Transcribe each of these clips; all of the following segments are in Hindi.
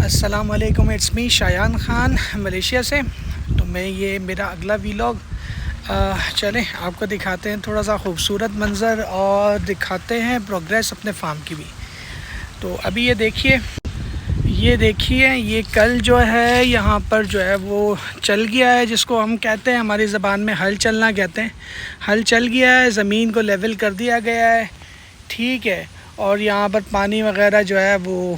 अस्सलाम वालेकुम, it's me Shayan Khan Malaysia से। तो मैं ये मेरा अगला वीलॉग चलें आपको दिखाते हैं थोड़ा सा खूबसूरत मंज़र और दिखाते हैं प्रोग्रेस अपने फार्म की भी। तो अभी ये देखिए ये कल जो है यहाँ पर जो है वो चल गया है, जिसको हम कहते हैं हमारी ज़बान में हल चलना कहते हैं। हल चल गया है, ज़मीन को लेवल कर दिया गया है, ठीक है। और यहाँ पर पानी वगैरह जो है वो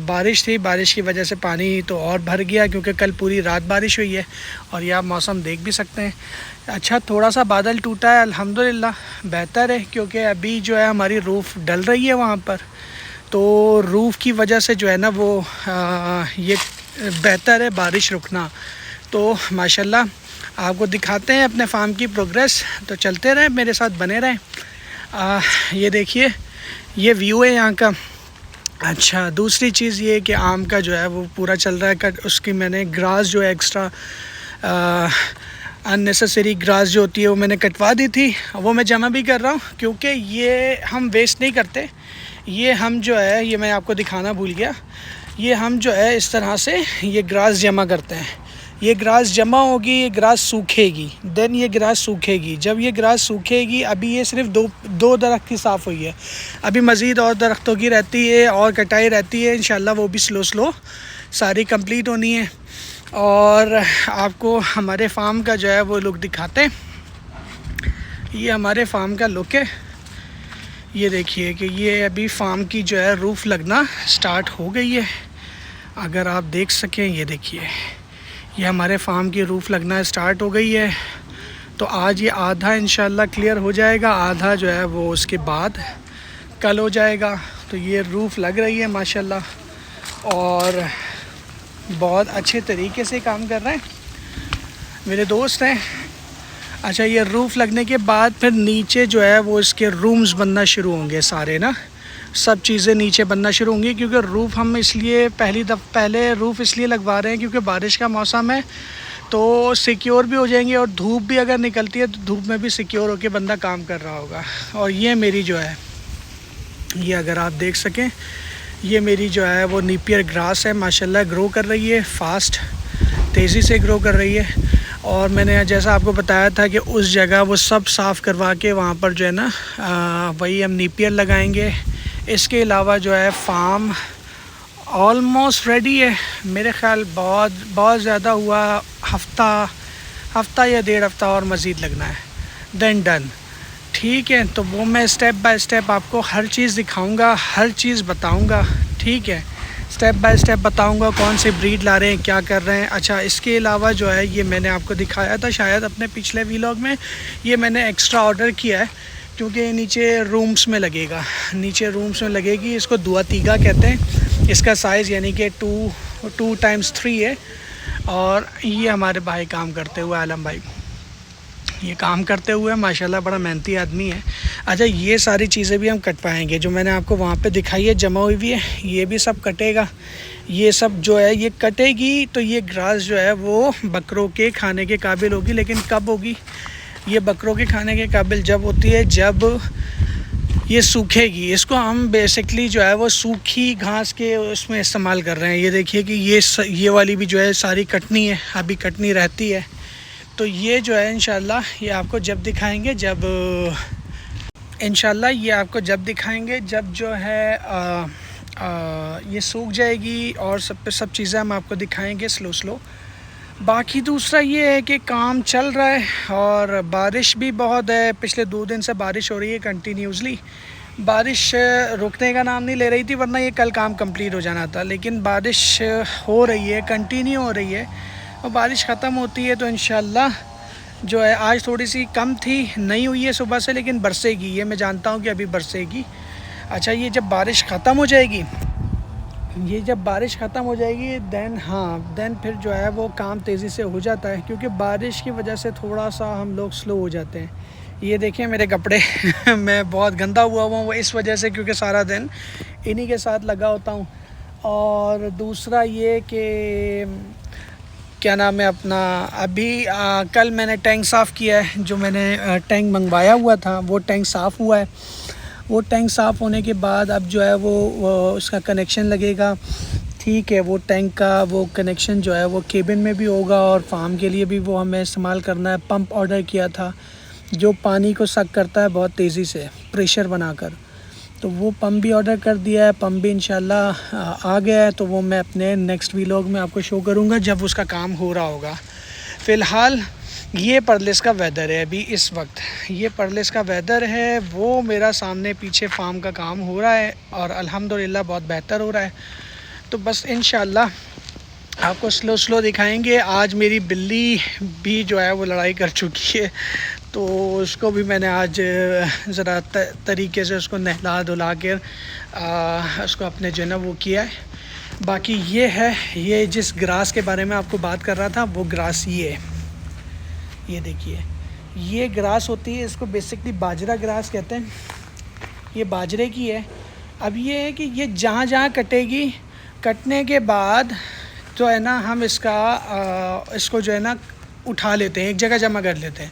बारिश थी, बारिश की वजह से पानी तो और भर गया क्योंकि कल पूरी रात बारिश हुई है। और यह आप मौसम देख भी सकते हैं। अच्छा, थोड़ा सा बादल टूटा है, अल्हम्दुलिल्लाह बेहतर है, क्योंकि अभी जो है हमारी रूफ़ डल रही है वहाँ पर, तो रूफ़ की वजह से जो है ना वो ये बेहतर है बारिश रुकना। तो माशाल्लाह आपको दिखाते हैं अपने फार्म की प्रोग्रेस। तो चलते रहें, मेरे साथ बने रहें। ये देखिए ये व्यू है यहाँ का। अच्छा, दूसरी चीज़ ये कि आम का जो है वो पूरा चल रहा है कट। उसकी मैंने ग्रास जो है एक्स्ट्रा अननेसेसरी ग्रास जो होती है वो मैंने कटवा दी थी, वो मैं जमा भी कर रहा हूँ, क्योंकि ये हम वेस्ट नहीं करते। ये हम जो है, ये मैं आपको दिखाना भूल गया, ये हम जो है इस तरह से ये ग्रास जमा करते हैं। ये ग्रास जमा होगी, ये ग्रास सूखेगी, देन ये ग्रास सूखेगी। जब ये ग्रास सूखेगी, अभी ये सिर्फ दो दरख्त की साफ़ हुई है, अभी मज़ीद और दरख्तों की रहती है और कटाई रहती है। इंशाल्लाह वो भी स्लो सारी कंप्लीट होनी है। और आपको हमारे फार्म का जो है वो लुक दिखाते हैं। ये हमारे फार्म का लुक है। ये देखिए कि ये अभी फार्म की जो है रूफ़ लगना स्टार्ट हो गई है, अगर आप देख सकें। ये देखिए ये हमारे फार्म की रूफ़ लगना स्टार्ट हो गई है। तो आज ये आधा इंशाल्लाह क्लियर हो जाएगा, आधा जो है वो उसके बाद कल हो जाएगा। तो ये रूफ़ लग रही है माशाल्लाह, और बहुत अच्छे तरीके से काम कर रहे हैं मेरे दोस्त हैं। अच्छा, ये रूफ़ लगने के बाद फिर नीचे जो है वो इसके रूम्स बनना शुरू होंगे सारे ना, सब चीज़ें नीचे बनना शुरू होंगी। क्योंकि रूफ़ हम इसलिए पहले रूफ़ इसलिए लगवा रहे हैं क्योंकि बारिश का मौसम है, तो सिक्योर भी हो जाएंगे, और धूप भी अगर निकलती है तो धूप में भी सिक्योर होकर बंदा काम कर रहा होगा। और ये मेरी जो है, ये अगर आप देख सकें, ये मेरी जो है वो नीपियर ग्रास है, माशाल्लाह ग्रो कर रही है, फ़ास्ट तेज़ी से ग्रो कर रही है। और मैंने जैसा आपको बताया था कि उस जगह वो सब साफ़ करवा के वहाँ पर जो है ना वही हम नीपियर लगाएंगे। इसके अलावा जो है फार्म ऑलमोस्ट रेडी है, मेरे ख़्याल बहुत ज़्यादा हुआ, हफ़्ता या 1.5 हफ़्ता और मज़ीद लगना है, देन डन, ठीक है। तो वो मैं स्टेप बाय स्टेप आपको हर चीज़ दिखाऊंगा, हर चीज़ बताऊंगा, ठीक है। स्टेप बाय स्टेप बताऊंगा कौन से ब्रीड ला रहे हैं, क्या कर रहे हैं। अच्छा, इसके अलावा जो है ये मैंने आपको दिखाया था शायद अपने पिछले व्लॉग में, ये मैंने एक्स्ट्रा ऑर्डर किया है क्योंकि नीचे रूम्स में लगेगा, नीचे रूम्स में लगेगी। इसको दुआतीगा कहते हैं। इसका साइज़ यानी कि 2x3 है। और ये हमारे भाई काम करते हुए, आलम भाई ये काम करते हुए माशाल्लाह बड़ा मेहनती आदमी है। अच्छा, ये सारी चीज़ें भी हम कटवाएंगे, जो मैंने आपको वहाँ पे दिखाई है जमा हुई भी है, ये भी सब कटेगा। ये सब जो है ये कटेगी, तो ये ग्रास जो है वो बकरों के खाने के काबिल होगी। लेकिन कब होगी ये बकरों के खाने के काबिल? जब होती है जब ये सूखेगी। इसको हम बेसिकली जो है वो सूखी घास के उसमें इस्तेमाल कर रहे हैं। ये देखिए कि ये वाली भी जो है सारी कटनी है, अभी कटनी रहती है। तो ये जो है इंशाल्लाह ये आपको जब दिखाएंगे, जब जो है ये सूख जाएगी, और सब चीज़ें हम आपको दिखाएंगे स्लो। बाकी दूसरा ये है कि काम चल रहा है, और बारिश भी बहुत है। पिछले 2 दिन से बारिश हो रही है कंटिन्यूसली। बारिश रुकने का नाम नहीं ले रही थी, वरना ये कल काम कंप्लीट हो जाना था। लेकिन बारिश हो रही है, कंटिन्यू हो रही है, और बारिश ख़त्म होती है तो इंशाल्लाह जो है, आज थोड़ी सी कम थी, नहीं हुई है सुबह से, लेकिन बरसेगी, ये मैं जानता हूँ कि अभी बरसेगी। अच्छा, ये जब बारिश ख़त्म हो जाएगी, देन फिर जो है वो काम तेज़ी से हो जाता है, क्योंकि बारिश की वजह से थोड़ा सा हम लोग स्लो हो जाते हैं। ये देखें मेरे कपड़े मैं बहुत गंदा हुआ हूँ वो इस वजह से, क्योंकि सारा दिन इन्हीं के साथ लगा होता हूँ। और दूसरा ये कि क्या नाम है अपना, अभी कल मैंने टैंक साफ़ किया है। जो मैंने टैंक मंगवाया हुआ था वो टैंक साफ़ हुआ है। वो टैंक साफ़ होने के बाद अब जो है वो उसका कनेक्शन लगेगा, ठीक है। वो टैंक का वो कनेक्शन जो है वो केबिन में भी होगा और फार्म के लिए भी वो हमें इस्तेमाल करना है। पंप ऑर्डर किया था जो पानी को सक करता है बहुत तेज़ी से प्रेशर बनाकर, तो वो पंप भी ऑर्डर कर दिया है। पंप भी इंशाल्लाह आ गया है, तो वो मैं अपने नेक्स्ट व्लॉग में आपको शो करूँगा जब उसका काम हो रहा होगा। फ़िलहाल ये परदेस का वेदर है अभी इस वक्त, ये परदेस का वेदर है। वो मेरा सामने पीछे फार्म का काम हो रहा है और अल्हम्दुलिल्लाह बहुत बेहतर हो रहा है। तो बस इंशाल्लाह आपको स्लो दिखाएंगे। आज मेरी बिल्ली भी जो है वो लड़ाई कर चुकी है, तो उसको भी मैंने आज ज़रा तरीके से उसको नहला धुला कर उसको अपने जो है ना वो किया है। बाकी ये है, ये जिस ग्रास के बारे में आपको बात कर रहा था वो ग्रास ये देखिए, ये ग्रास होती है, इसको बेसिकली बाजरा ग्रास कहते हैं। ये बाजरे की है। अब ये है कि ये जहाँ जहाँ कटेगी, कटने के बाद जो है ना हम इसको जो है ना उठा लेते हैं, एक जगह जमा कर लेते हैं।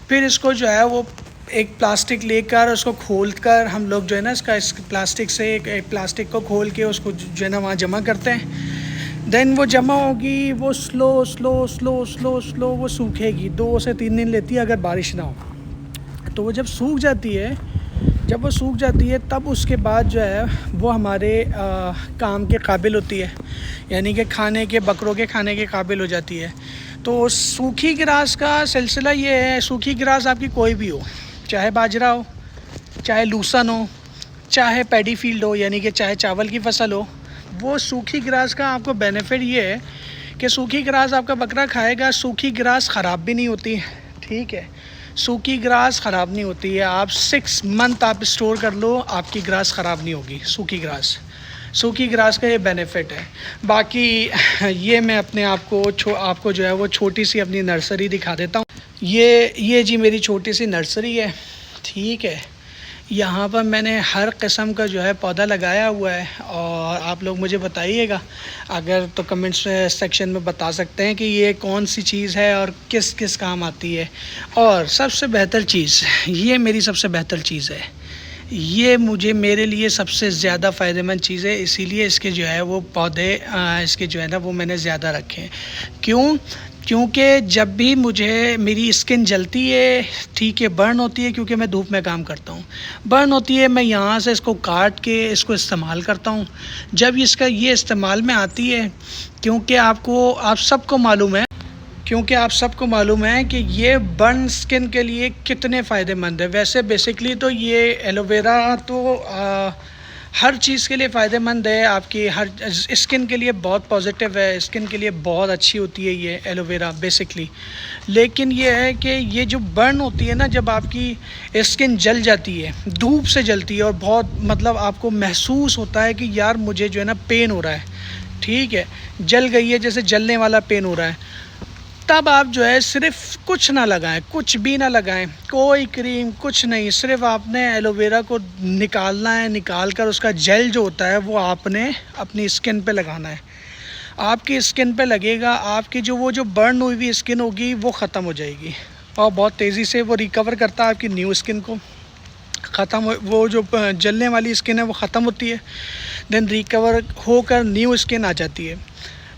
फिर इसको जो है वो एक प्लास्टिक लेकर उसको खोल कर हम लोग जो है ना इस प्लास्टिक से एक प्लास्टिक को खोल के उसको जो है ना वहाँ जमा करते हैं। देन वो जमा होगी, वो स्लो वो सूखेगी। 2 से 3 दिन लेती है अगर बारिश ना हो। तो वो जब सूख जाती है, तब उसके बाद जो है वो हमारे काम के काबिल होती है, यानी कि बकरों के खाने के काबिल हो जाती है। तो सूखी ग्रास का सिलसिला ये है, सूखी ग्रास आपकी कोई भी हो, चाहे बाजरा हो, चाहे लूसन हो, चाहे पैडी फील्ड हो, यानी कि चाहे चावल की फसल हो, वो सूखी ग्रास का आपको बेनिफिट ये है कि सूखी ग्रास आपका बकरा खाएगा। सूखी ग्रास ख़राब भी नहीं होती, ठीक है। सूखी ग्रास ख़राब नहीं होती है। आप 6 मंथ आप स्टोर कर लो, आपकी ग्रास ख़राब नहीं होगी। सूखी ग्रास का ये बेनिफिट है। बाकी ये मैं अपने आपको जो है वो छोटी सी अपनी नर्सरी दिखा देता हूँ। ये जी मेरी छोटी सी नर्सरी है, ठीक है। यहाँ पर मैंने हर किस्म का जो है पौधा लगाया हुआ है और आप लोग मुझे बताइएगा अगर तो कमेंट्स सेक्शन में बता सकते हैं कि ये कौन सी चीज़ है और किस किस काम आती है। और सबसे बेहतर चीज़, ये मेरी सबसे बेहतर चीज़ है, ये मेरे लिए सबसे ज़्यादा फ़ायदेमंद चीज़ है। इसीलिए इसके जो है वो पौधे इसके जो है ना वो मैंने ज़्यादा रखे हैं। क्योंकि जब भी मेरी स्किन जलती है, ठीक है, बर्न होती है, क्योंकि मैं धूप में काम करता हूँ, बर्न होती है, मैं यहाँ से इसको काट के इसको इस्तेमाल करता हूँ। जब ये इस्तेमाल में आती है, क्योंकि आप सबको मालूम है कि ये बर्न स्किन के लिए कितने फ़ायदेमंद है। वैसे बेसिकली तो ये एलोवेरा तो हर चीज़ के लिए फ़ायदेमंद है, आपकी हर स्किन के लिए बहुत पॉजिटिव है, स्किन के लिए बहुत अच्छी होती है ये एलोवेरा बेसिकली। लेकिन ये है कि ये जो बर्न होती है ना, जब आपकी स्किन जल जाती है, धूप से जलती है और बहुत मतलब आपको महसूस होता है कि यार मुझे जो है ना पेन हो रहा है, ठीक है, जल गई है, जैसे जलने वाला पेन हो रहा है, तब आप जो है सिर्फ कुछ ना लगाएं, कुछ भी ना लगाएं, कोई क्रीम कुछ नहीं, सिर्फ आपने एलोवेरा को निकालना है, निकाल कर उसका जेल जो होता है वो आपने अपनी स्किन पे लगाना है। आपकी स्किन पे लगेगा, आपकी जो बर्न हुई हुई स्किन होगी वो ख़त्म हो जाएगी और बहुत तेज़ी से वो रिकवर करता है आपकी न्यू स्किन को। वो जो जलने वाली स्किन है वो ख़त्म होती है, देन रिकवर होकर न्यू स्किन आ जाती है।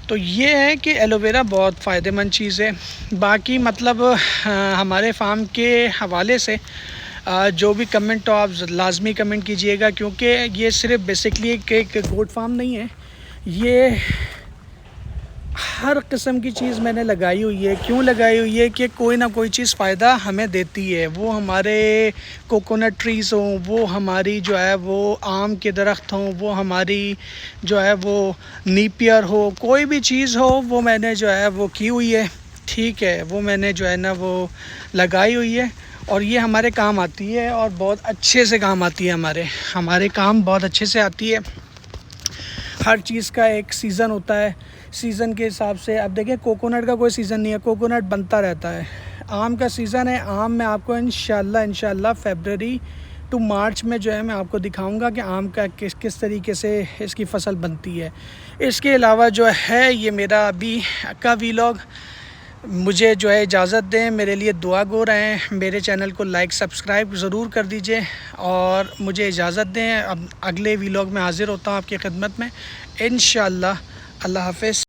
तो ये है कि एलोवेरा बहुत फ़ायदेमंद चीज़ है। बाकी मतलब हमारे फार्म के हवाले से जो भी कमेंट हो आप लाजमी कमेंट कीजिएगा, क्योंकि ये सिर्फ बेसिकली एक गोट फार्म नहीं है, ये हर किस्म की चीज़ मैंने लगाई हुई है। क्यों लगाई हुई है कि कोई ना कोई चीज़ फ़ायदा हमें देती है। वो हमारे कोकोनट ट्रीज़ हों, वो हमारी जो है वो आम के दरख्त हों, वो हमारी जो है वो नीपियर हो, कोई भी चीज़ हो, वो मैंने जो है वो की हुई है, ठीक है, वो मैंने जो है ना वो लगाई हुई है और ये हमारे काम आती है और बहुत अच्छे से काम आती है। हमारे काम बहुत अच्छे से आती है। हर चीज़ का एक सीज़न होता है, सीज़न के हिसाब से। अब देखिए कोकोनट का कोई सीज़न नहीं है, कोकोनट बनता रहता है। आम का सीज़न है, आम में आपको इंशाल्लाह फरवरी टू मार्च में जो है मैं आपको दिखाऊंगा कि आम का किस तरीके से इसकी फसल बनती है। इसके अलावा जो है ये मेरा अभी का व्लॉग मुझे जो है इजाज़त दें, मेरे लिए दुआ गो रहें, मेरे चैनल को लाइक सब्सक्राइब ज़रूर कर दीजिए और मुझे इजाज़त दें। अब अगले व्लॉग में हाज़िर होता हूँ आपकी खिदमत में इंशाअल्लाह। अल्लाह हाफ़िज़।